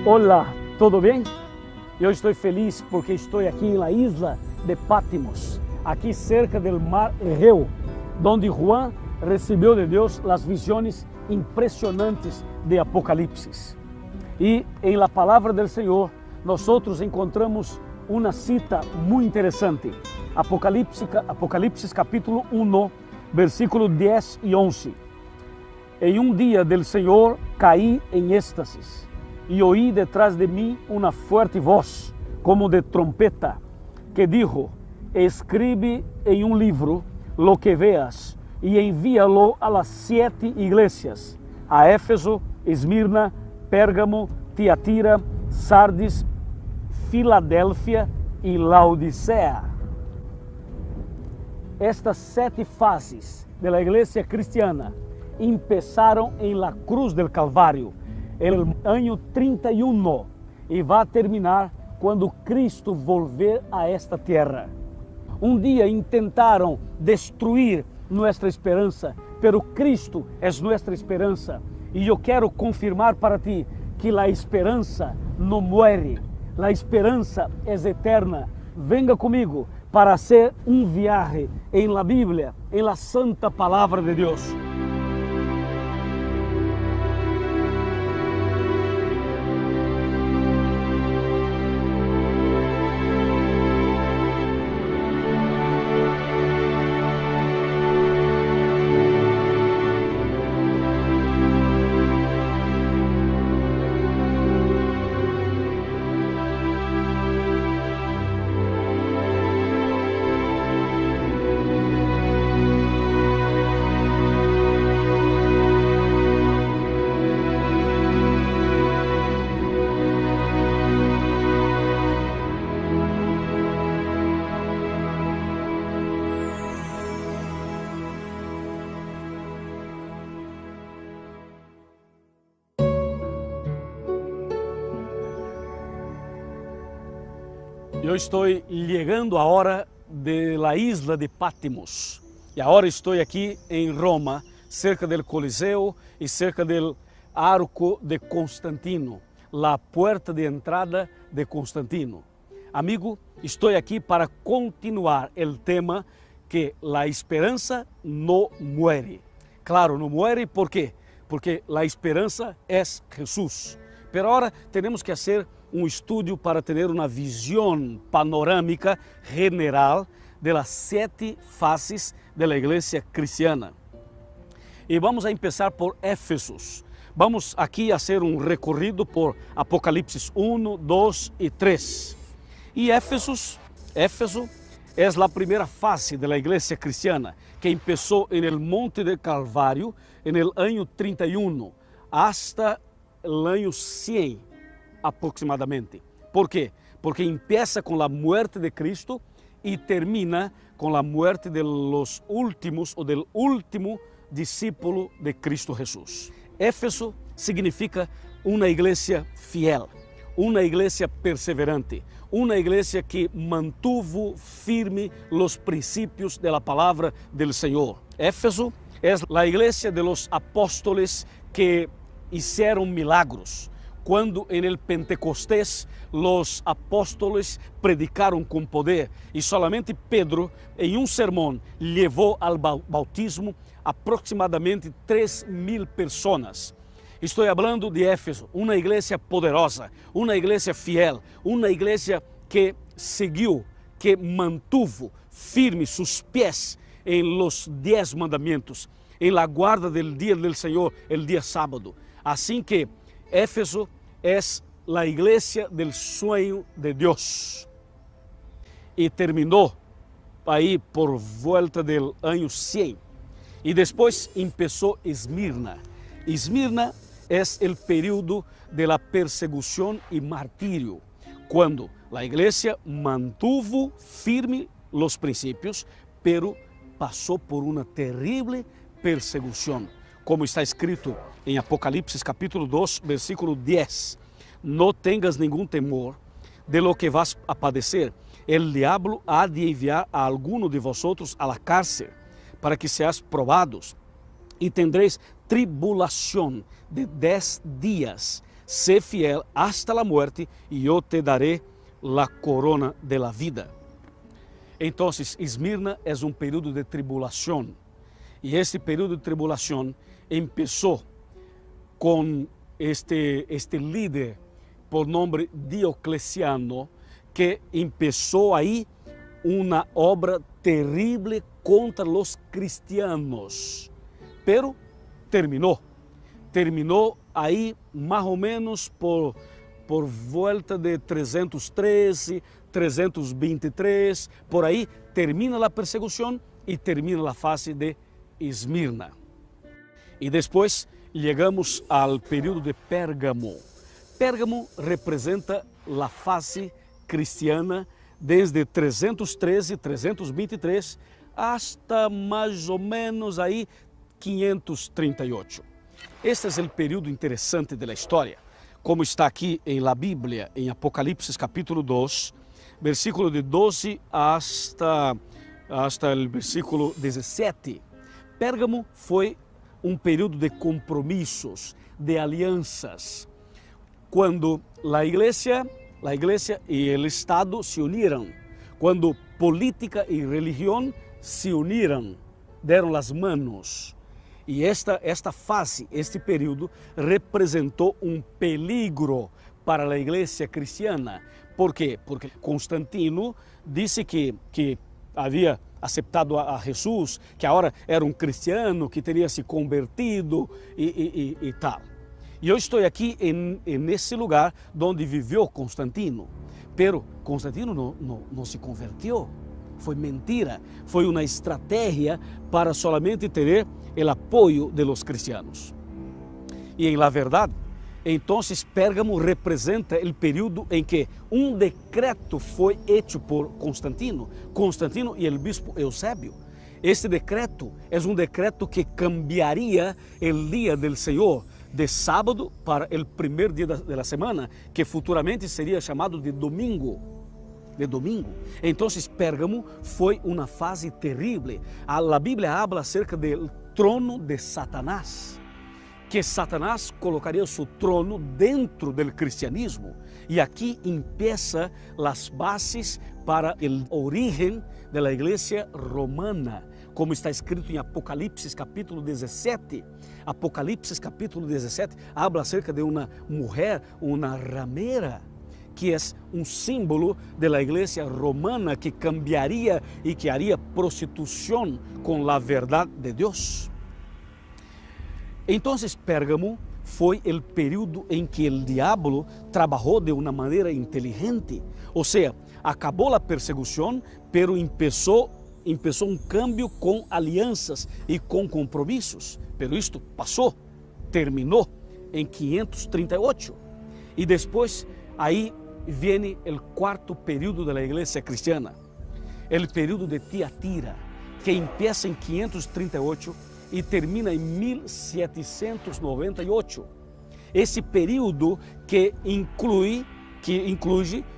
Olá, tudo bem? Eu estou feliz porque estou aqui na isla de Patmos, aqui cerca do mar Egeo, onde Juan recebeu de Deus as visões impressionantes de Apocalipse. E em la palavra do Senhor, nós encontramos uma cita muito interessante. Apocalipse capítulo 1, versículo 10 e 11. Em um dia del Senhor caí em êxtasis e oí detrás de mim uma forte voz, como de trompeta, que dijo: escribe em um livro lo que veas e envía-lo a las 7 iglesias, a Éfeso, Esmirna, Pérgamo, Tiatira, Sardis, Filadélfia e Laodicea. Estas 7 fases da igreja cristiana começaram em la cruz del Calvário, no ano 31, e vai terminar quando Cristo volver a esta terra. Um dia intentaram destruir nossa esperança, pero Cristo é nossa esperança. E eu quero confirmar para ti que a esperança não muere, a esperança é eterna. Venga comigo para hacer um viaje em la Bíblia, em la santa palavra de Deus. Eu estou chegando agora da isla de Patmos e agora estou aqui em Roma, cerca do Coliseu e cerca do Arco de Constantino, a porta de entrada de Constantino. Amigo, estou aqui para continuar o tema que a esperança não muere. Claro, não muere, ¿por quê? Porque a esperança é Jesus. Pero agora temos que fazer um estudo para ter uma visão panorâmica general de las 7 fases da igreja cristiana. E vamos a começar por Éfesos. Vamos aqui a fazer um recorrido por Apocalipse 1, 2 e 3. E Éfeso é a primeira fase da igreja cristiana que começou no Monte de Calvário no ano 31 hasta o ano 100 aproximadamente. ¿Por quê? Porque empieza com a muerte de Cristo e termina com a muerte de los últimos ou del último discípulo de Cristo Jesús. Éfeso significa uma igreja fiel, uma igreja perseverante, uma igreja que mantuvo firme os princípios da palavra del Senhor. Éfeso é a igreja de los apóstoles que hicieron milagros. Quando en el Pentecostés los apóstoles predicaram com poder e solamente Pedro, em um sermão, levou ao bautismo aproximadamente 3.000 pessoas. Estou falando de Éfeso, uma igreja poderosa, uma igreja fiel, uma igreja que seguiu, que mantuvo firme seus pés em los 10 mandamentos, em la guarda del dia del Senhor, el dia sábado. Assim que Éfeso é a igreja del sueño de Deus. E terminou aí por volta do ano 100. E depois começou Esmirna. Esmirna é o período de la persecução e martírio, quando a igreja mantuvo firme os princípios, pero passou por uma terrível persecução. Como está escrito em Apocalipse capítulo 2, versículo 10. No tengas nenhum temor de lo que vas a padecer. El diablo ha de enviar a alguno de vosotros a la cárcel, para que seas probados, e tendréis tribulação de 10 dias. sé fiel hasta la muerte y yo te daré la corona de la vida. Entonces, Esmirna es un período de tribulación. Y este período de tribulación empezó con este líder por nombre Diocleciano, que empezó ahí una obra terrible contra los cristianos. Pero terminó ahí más o menos por volta de 313, 323, por ahí termina la persecución y termina la fase de Esmirna. Y después llegamos al período de Pérgamo. Pérgamo representa la fase cristiana desde 313, 323 hasta más o menos ahí 538. Este es el período interesante de la historia, como está aquí en la Biblia, en Apocalipsis capítulo 2, versículo de 12 hasta el versículo 17. Pérgamo foi um período de compromissos, de alianças, quando a igreja e o Estado se uniram, quando política e religião se uniram, deram as manos. E esta fase, este período, representou um peligro para a igreja cristiana. Por quê? Porque Constantino disse que havia aceptado a Jesus, que agora era um cristiano, que teria se convertido e tal. E eu estou aqui nesse lugar onde viveu Constantino, pero Constantino não se convertiu. Foi mentira, foi uma estratégia para solamente ter o apoio de los cristianos. E em la verdade, então Pérgamo representa o período em que um decreto foi hecho por Constantino e o bispo Eusébio. Este decreto é um decreto que cambiaria o dia do Senhor de sábado para o primeiro dia da semana, que futuramente seria chamado de domingo. Então, Pérgamo foi uma fase terrível. A Bíblia habla acerca do trono de Satanás, que Satanás colocaria seu trono dentro do cristianismo. E aqui empieza as bases para a origem da igreja romana, como está escrito em Apocalipse capítulo 17. Apocalipse capítulo 17 habla acerca de uma mulher, uma ramera, que é um símbolo da igreja romana que cambiaria e que haria prostituição com a verdade de Deus. Então, Pérgamo foi o período em que o diabo trabalhou de uma maneira inteligente. Ou seja, acabou a perseguição, pero começou um cambio com alianças e com compromissos. Pero isto passou, terminou em 538. E depois, aí vem o quarto período da igreja cristiana, o período de Tiatira, que começa em 538 e termina em 1798. Esse período que inclui,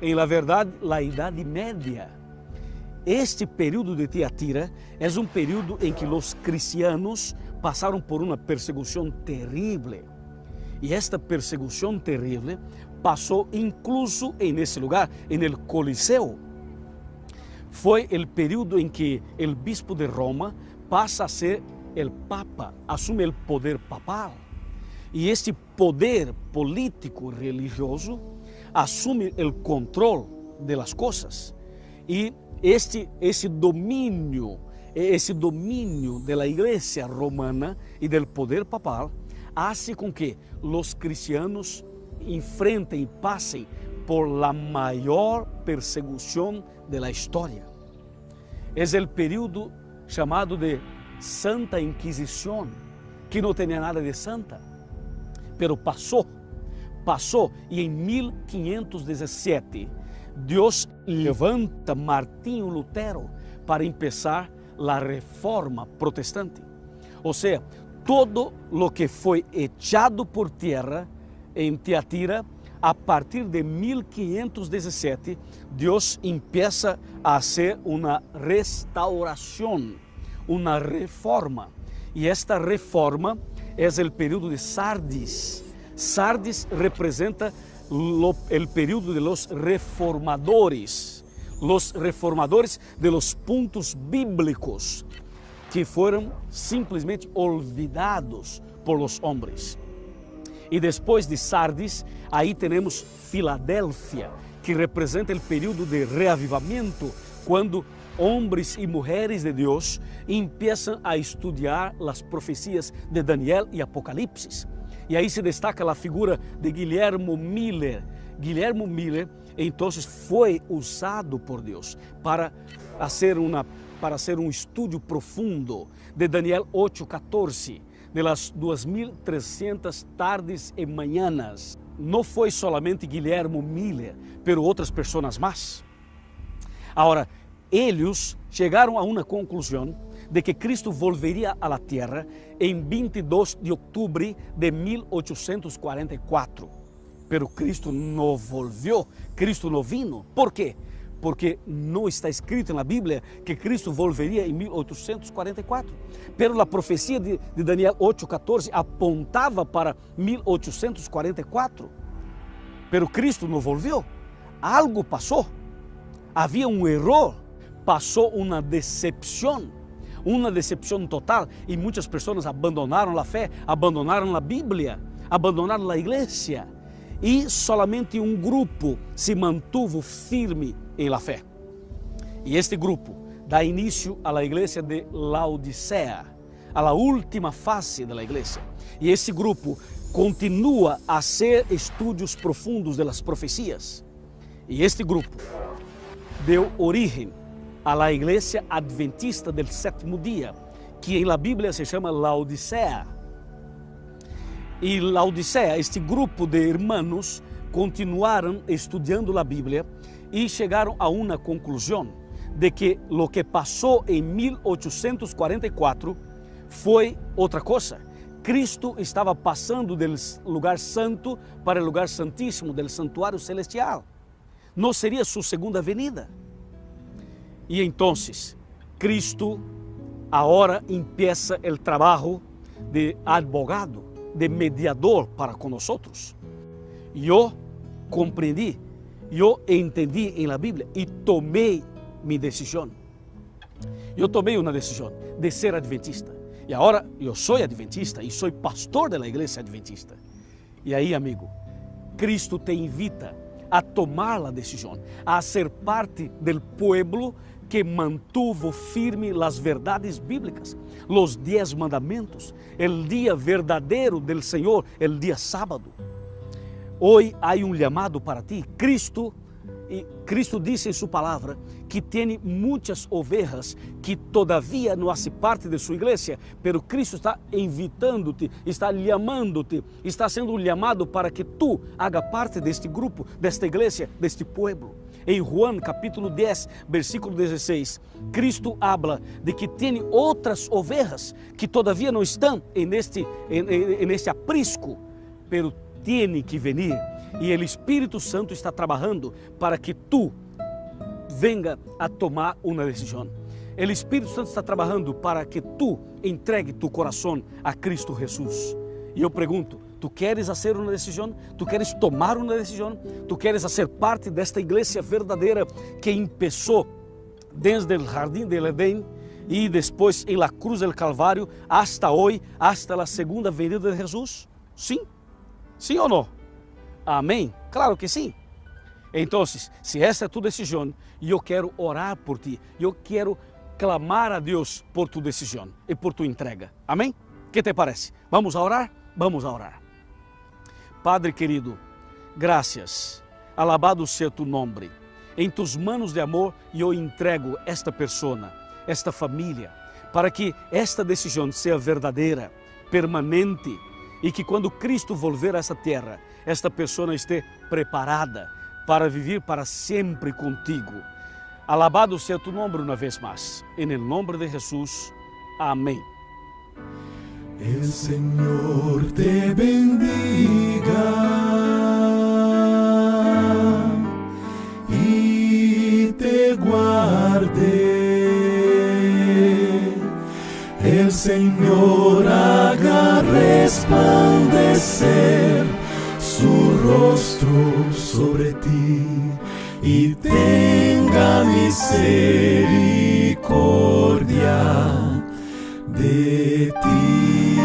em la verdade, a Idade Média. Este período de Tiatira é um período em que os cristianos passaram por uma perseguição terrível. E esta perseguição terrível passou incluso nesse lugar, no Coliseu. Foi o período em que o bispo de Roma passa a ser o Papa, assume o poder papal. E este poder político religioso assume o controle das coisas. E esse domínio da igreja romana e do poder papal hace com que os cristianos enfrentem e passem por la maior perseguição da história. É o período chamado de Santa Inquisição, que não tinha nada de santa, pero passou e em 1517 Deus levanta Martinho Lutero para começar a reforma protestante. Ou seja, todo lo que foi echado por terra em Tiatira, a partir de 1517, Deus começa a fazer uma restauração, uma reforma. E esta reforma é o período de Sardis. Sardis representa el período de los reformadores de los puntos bíblicos que fueron simplesmente olvidados por los hombres. E depois de Sardis, aí temos Filadélfia, que representa o período de reavivamento, quando homens e mulheres de Deus começam a estudar as profecias de Daniel e Apocalipse. E aí se destaca a figura de Guillermo Miller. Guillermo Miller, então, foi usado por Deus para fazer um estudo profundo de Daniel 8:14, de las 2.300 tardes e manhãs. Não foi solamente Guillermo Miller, pero outras pessoas mais. Agora, eles chegaram a uma conclusão de que Cristo volveria à Terra em 22 de outubro de 1844. Pero Cristo não volvió, Cristo não vino. ¿Por quê? Porque não está escrito na Bíblia que Cristo volveria em 1844. Pero a profecia de Daniel 8:14 apontava para 1844. Pero Cristo não volvió. Algo passou. Havia um erro. Passou uma decepção total, e muitas pessoas abandonaram a fé, abandonaram a Bíblia, abandonaram a igreja, e solamente um grupo se mantuvo firme em la fé. E este grupo dá início à igreja de Laodicea, à última fase da igreja. E esse grupo continua a ser estudos profundos das profecias. E este grupo deu origem à igreja adventista del sétimo dia, que em la Bíblia se chama Laodicea. E Laodicea, este grupo de irmãos, continuaram estudando a Bíblia e chegaram a uma conclusão de que o que passou em 1844 foi outra coisa. Cristo estava passando do lugar santo para o lugar santíssimo, do santuário celestial. Não seria sua segunda venida. E então, Cristo agora empieza o trabalho de advogado, de mediador para com nós. E eu compreendi, eu entendi em la Bíblia e tomei minha decisão. Eu tomei uma decisão de ser adventista. E agora eu sou adventista e sou pastor da igreja adventista. E aí, amigo, Cristo te invita a tomar a decisão, a ser parte do pueblo que mantuvo firme as verdades bíblicas, os 10 mandamentos, o dia verdadeiro del Senhor, o dia sábado. Hoje há um chamado para ti. Cristo disse em sua palavra que tem muitas ovelhas que todavia não fazem parte de sua igreja, pero Cristo está invitando-te, está chamando-te, está sendo chamado para que tu haga parte deste grupo, desta igreja, deste pueblo. Em Juan capítulo 10, versículo 16, Cristo habla de que tem outras ovelhas que todavia não estão neste aprisco, pero tem que venir. E o Espírito Santo está trabalhando para que tu venga a tomar uma decisão. O Espírito Santo está trabalhando para que tu entregue tu coração a Cristo Jesus. E eu pergunto, tu queres fazer uma decisão? Tu queres tomar uma decisão? Tu queres ser parte desta igreja verdadeira que começou desde o jardim del Edén e depois em la cruz del Calvário hasta hoje, hasta a segunda venida de Jesus? Sim? Sim ou não? Amém? Claro que sim. Então, se essa é tu decisão, eu quero orar por ti, eu quero clamar a Deus por tu decisão e por tu entrega. Amém? Que te parece? Vamos a orar? Vamos a orar. Padre querido, graças, alabado seja tu nome. Em tus manos de amor eu entrego esta pessoa, esta família, para que esta decisão seja verdadeira, permanente, e que quando Cristo volver a esta terra, esta pessoa esteja preparada para viver para sempre contigo. Alabado seja tu nome uma vez mais. Em nome de Jesus. Amém. El Señor te bendiga y te guarde. El Señor haga resplandecer su rostro sobre ti y tenga misericordia de ti,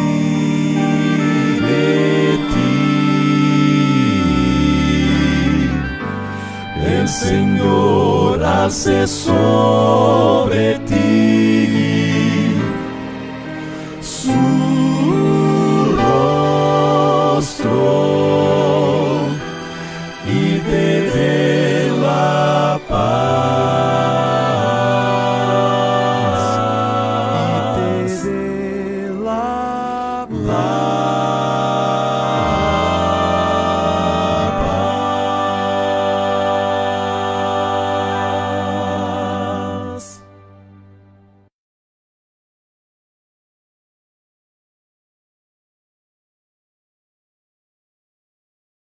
de ti. El Señor hace sobre ti su